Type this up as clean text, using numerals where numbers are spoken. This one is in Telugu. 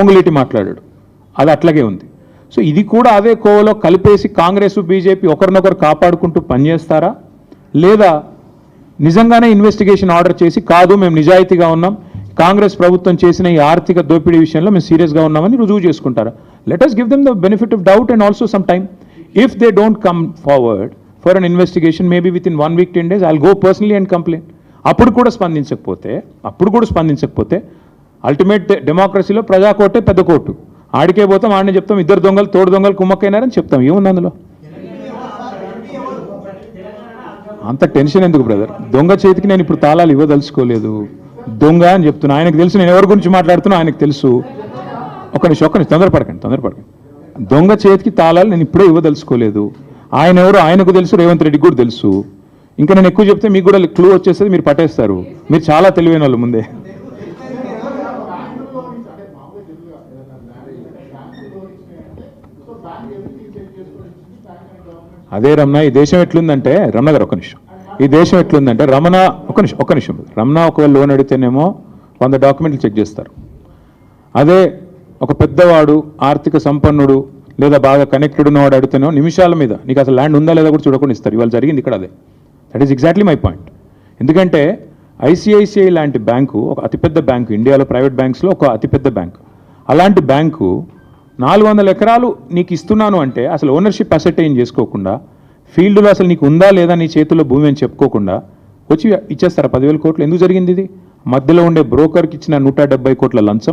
పొంగులేటి మాట్లాడాడు, అది అట్లాగే ఉంది. సో ఇది కూడా అదే కోవలో కలిపేసి కాంగ్రెస్ బీజేపీ ఒకరినొకరు కాపాడుకుంటూ పనిచేస్తారా, లేదా నిజంగానే ఇన్వెస్టిగేషన్ ఆర్డర్ చేసి కాదు మేము నిజాయితీగా ఉన్నాం, కాంగ్రెస్ ప్రభుత్వం చేసిన ఈ ఆర్థిక దోపిడీ విషయంలో మేము సీరియస్గా ఉన్నామని రుజువు చేసుకుంటారా? Let us give them the benefit of doubt and also some time. If they don't come forward for an investigation, maybe within 1 week, 10 days, I'll go personally and complain. అప్పుడు కూడా స్పందించకపోతే అల్టిమేట్ డెమోక్రసీలో ప్రజా కోర్టే పెద్ద కోర్టు, ఆడికే పోతాం, ఆడిని చెప్తాం ఇద్దరు దొంగలు తోడు దొంగలు కుమ్మక్కైనారని చెప్తాం. ఏముంది అందులో? అంత టెన్షన్ ఎందుకు బ్రదర్? దొంగ చేతికి నేను ఇప్పుడు తాళాలు ఇవ్వదలుచుకోలేదు, దొంగ అని చెప్తున్నా. ఆయనకు తెలుసు నేను ఎవరి గురించి మాట్లాడుతున్నా, ఆయనకు తెలుసు. ఒక్క నిమిషం తొందరపడకండి. దొంగ చేతికి తాళాలు నేను ఇప్పుడే ఇవ్వదలుచుకోలేదు. ఆయన ఎవరు ఆయనకు తెలుసు, రేవంత్ రెడ్డికి కూడా తెలుసు. ఇంకా నేను ఎక్కువ చెప్తే మీకు కూడా క్లూ వచ్చేస్తుంది, మీరు పట్టేస్తారు. మీరు చాలా తెలివైన వాళ్ళు ముందే. అదే రమణ, ఈ దేశం ఎట్లుందంటే రమణ గారు ఒక్క నిమిషం, ఈ దేశం ఎట్లుందంటే రమణ ఒక్క నిమిషం రమణ ఒకవేళ లోన్ అడిగితేనేమో 100 డాక్యుమెంట్లు చెక్ చేస్తారు. అదే ఒక పెద్దవాడు ఆర్థిక సంపన్నుడు లేదా బాగా కనెక్టెడ్ ఉన్నవాడు అడిగితేనో నిమిషాల మీద నీకు అసలు ల్యాండ్ ఉందా లేదా కూడా చూడకుండా ఇస్తారు. ఇవాళ జరిగింది ఇక్కడ అదే. That is exactly my point. ఎందుకంటే ఐసిఐసిఐ లాంటి బ్యాంకు ఒక అతిపెద్ద బ్యాంకు, ఇండియాలో ప్రైవేట్ బ్యాంక్స్లో ఒక అతిపెద్ద బ్యాంకు. అలాంటి బ్యాంకు 400 ఎకరాలు నీకు ఇస్తున్నాను అంటే అసలు ఓనర్షిప్ అసెటైన్ చేసుకోకుండా, ఫీల్డ్లో అసలు నీకు ఉందా లేదా నీ చేతుల్లో భూమి అని చెప్పుకోకుండా వచ్చి ఇచ్చేస్తారా 10,000 కోట్లు? ఎందుకు జరిగింది ఇది? మధ్యలో ఉండే బ్రోకర్కి ఇచ్చిన 170 కోట్ల లంచం,